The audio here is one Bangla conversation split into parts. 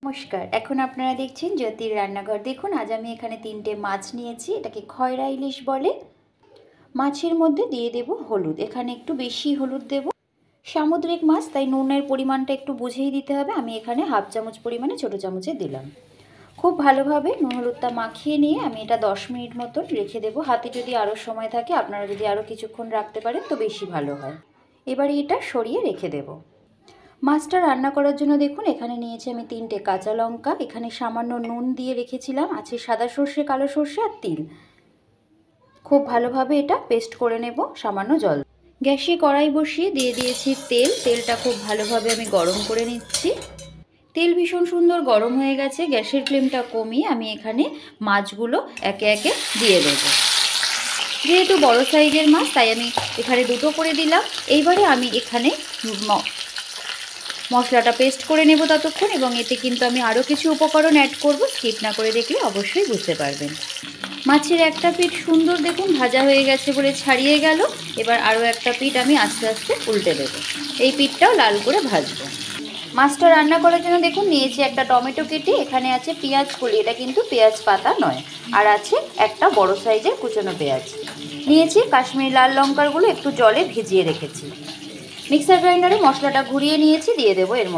নমস্কার। এখন আপনারা দেখছেন জ্যোতির রান্নাঘর। দেখুন আজ আমি এখানে 3টে মাছ নিয়েছি। এটাকে খয়রা ইলিশ বলে। মাছের মধ্যে দিয়ে দেব হলুদ। এখানে একটু বেশি হলুদ দেব। সামুদ্রিক মাছ তাই নুনের পরিমাণটা একটু বুঝেই দিতে হবে। আমি এখানে হাফ চামচ পরিমাণে ছোটো চামচে দিলাম। খুব ভালোভাবে নুন হলুদটা মাখিয়ে নিয়ে আমি এটা 10 মিনিট মতন রেখে দেবো। হাতে যদি আরও সময় থাকে, আপনারা যদি আরও কিছুক্ষণ রাখতে পারেন তো বেশি ভালো হয়। এবারে এটা সরিয়ে রেখে দেবো। মাছটা রান্না করার জন্য দেখুন এখানে নিয়েছি আমি 3টে কাঁচা লঙ্কা। এখানে সামান্য নুন দিয়ে রেখেছিলাম, আছে সাদা সর্ষে, কালো সর্ষে আর তিল। খুব ভালোভাবে এটা পেস্ট করে নেব সামান্য জল। গ্যাসে কড়াই বসিয়ে দিয়ে দিয়েছি তেল। তেলটা খুব ভালোভাবে আমি গরম করে নিচ্ছি। তেল ভীষণ সুন্দর গরম হয়ে গেছে। গ্যাসের ফ্লেমটা কমিয়ে আমি এখানে মাছগুলো একে একে দিয়ে দেব। যেহেতু বড় সাইজের মাছ তাই আমি এখানে 2টো করে দিলাম। এইবারে আমি এখানে মশলাটা পেস্ট করে নেব ততক্ষণ, এবং এতে কিন্তু আমি আরও কিছু উপকরণ অ্যাড করব। স্কিপ না করে দেখলে অবশ্যই বুঝতে পারবেন। মাছের একটা পিঠ সুন্দর দেখুন ভাজা হয়ে গেছে বলে ছাড়িয়ে গেল। এবার আরও একটা পিঠ আমি আস্তে আস্তে উল্টে দেব। এই পিঠটাও লাল করে ভাজবো। মাছটা রান্না করার জন্য দেখুন নিয়েছি একটা টমেটো কেটে। এখানে আছে পেঁয়াজ কলি, এটা কিন্তু পেঁয়াজ পাতা নয়। আর আছে একটা বড় সাইজের কুচনো পেঁয়াজ। নিয়েছি কাশ্মীরি লাল লঙ্কাগুলো একটু জলে ভিজিয়ে রেখেছি। মিক্সার গ্রাইন্ডারে মশলাটা ঘুরিয়ে নিয়েছি, দিয়ে দেবো এর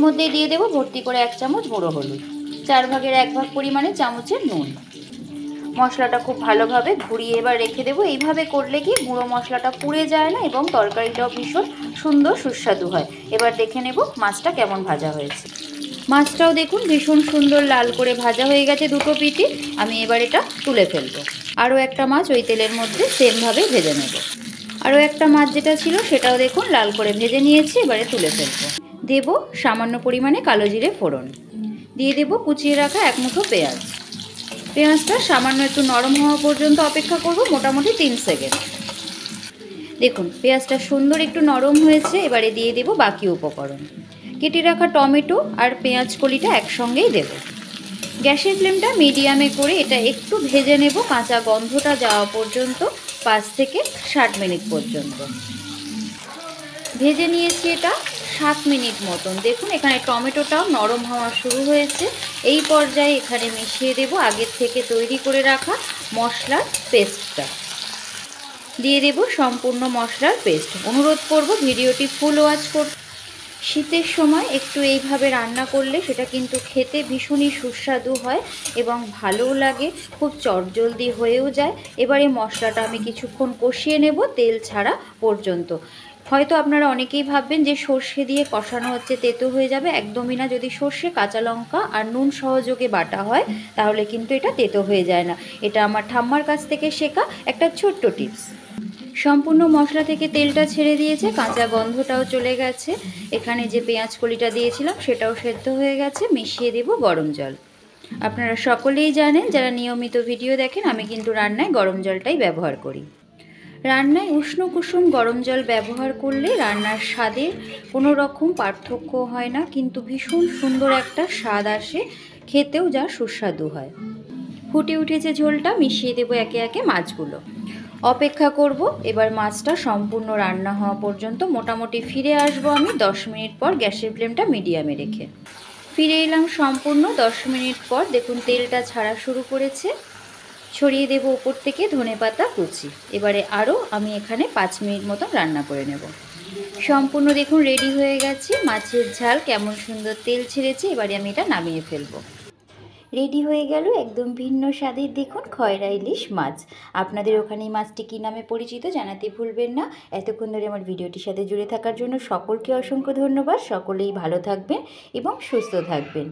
মধ্যেই দিয়ে দেবো ভর্তি করে 1 চামচ গুঁড়ো হলুদ, 4 ভাগের 1 ভাগ পরিমাণে চামচের নুন। মশলাটা খুব ভালোভাবে ঘুরিয়ে এবার রেখে দেবো। এইভাবে করলে কি গুঁড়ো মশলাটা পুড়ে যায় না এবং তরকারিটাও ভীষণ সুন্দর সুস্বাদু হয়। এবার দেখে নেব মাছটা কেমন ভাজা হয়েছে। মাছটাও দেখুন ভীষণ সুন্দর লাল করে ভাজা হয়ে গেছে 2টো পিঠে। আমি এবার এটা তুলে ফেলবো। আরও একটা মাছ ওই তেলের মধ্যে সেমভাবে ভেজে নেব। আরও একটা মাছ যেটা ছিল সেটাও দেখুন লাল করে ভেজে নিয়েছি। এবারে তুলে ফেলবো। দেব সামান্য পরিমাণে কালো জিরে ফোড়ন। দিয়ে দেব কুচিয়ে রাখা 1 মুঠো পেঁয়াজ। পেঁয়াজটা সামান্য একটু নরম হওয়া পর্যন্ত অপেক্ষা করব, মোটামুটি 3 সেকেন্ড। দেখুন পেঁয়াজটা সুন্দর একটু নরম হয়েছে। এবারে দিয়ে দেব বাকি উপকরণ। কেটে রাখা টমেটো আর পেঁয়াজ কলিটা একসঙ্গেই দেব। গ্যাসের ফ্লেমটা মিডিয়ামে করে এটা একটু ভেজে নেব, কাঁচা গন্ধটা যাওয়া পর্যন্ত, 5 থেকে 60 মিনিট পর্যন্ত ভেজে নিয়েছি এটা 7 মিনিট মতন। দেখুন এখানে টমেটোটাও নরম হওয়া শুরু হয়েছে। এই পর্যায়ে এখানে মিশিয়ে দেব আগের থেকে তৈরি করে রাখা মশলার পেস্টটা। দিয়ে দেব সম্পূর্ণ মশলার পেস্ট। অনুরোধ করব ভিডিওটি ফুল ওয়াচ করতে। শীতের সময় একটু এইভাবে রান্না করলে সেটা কিন্তু খেতে ভীষণই সুস্বাদু হয় এবং ভালোও লাগে, খুব চটজলদি হয়েও যায়। এবারে মশলাটা আমি কিছুক্ষণ কষিয়ে নেব তেল ছাড়া পর্যন্ত। হয়তো আপনারা অনেকেই ভাববেন যে সর্ষে দিয়ে কষানো হচ্ছে তেতো হয়ে যাবে। একদমই না। যদি সর্ষে, কাঁচা লঙ্কা আর নুন সহযোগে বাটা হয় তাহলে কিন্তু এটা তেতো হয়ে যায় না। এটা আমার ঠাম্মার কাছ থেকে শেখা একটা ছোট্ট টিপস। সম্পূর্ণ মশলা থেকে তেলটা ছেড়ে দিয়েছে, কাঁচা গন্ধটাও চলে গেছে। এখানে যে পেঁয়াজ কলিটা দিয়েছিলাম সেটাও সেদ্ধ হয়ে গেছে। মিশিয়ে দেব গরম জল। আপনারা সকলেই জানেন, যারা নিয়মিত ভিডিও দেখেন, আমি কিন্তু রান্নায় গরম জলটাই ব্যবহার করি। রান্নায় উষ্ণ কুসুম গরম জল ব্যবহার করলে রান্নার স্বাদের কোনো রকম পার্থক্য হয় না, কিন্তু ভীষণ সুন্দর একটা স্বাদ আসে, খেতেও যা সুস্বাদু হয়। ফুটে উঠেছে ঝোলটা, মিশিয়ে দেবো একে একে মাছগুলো। অপেক্ষা করব এবার মাছটা সম্পূর্ণ রান্না হওয়া পর্যন্ত। মোটামুটি ফিরে আসবো আমি 10 মিনিট পর, গ্যাসের ফ্লেমটা মিডিয়ামে রেখে। ফিরে এলাম সম্পূর্ণ 10 মিনিট পর। দেখুন তেলটা ছাড়া শুরু করেছে। ছড়িয়ে দেব উপর থেকে ধনেপাতা কুচি। এবারে আরও আমি এখানে 5 মিনিট মতন রান্না করে নেব। সম্পূর্ণ দেখুন রেডি হয়ে গেছে। মাছের ঝাল কেমন সুন্দর তেল ছেড়েছে। এবারে আমি এটা নামিয়ে ফেলবো। রেডি হয়ে গেল একদম ভিন্ন স্বাদের দেখুন খয়রা ইলিশ মাছ। আপনাদের ওখানে এই মাছটি কী নামে পরিচিত জানাতে ভুলবেন না। এতক্ষণ ধরে আমার ভিডিওটির সাথে জুড়ে থাকার জন্য সকলকে অসংখ্য ধন্যবাদ। সকলেই ভালো থাকবেন এবং সুস্থ থাকবেন।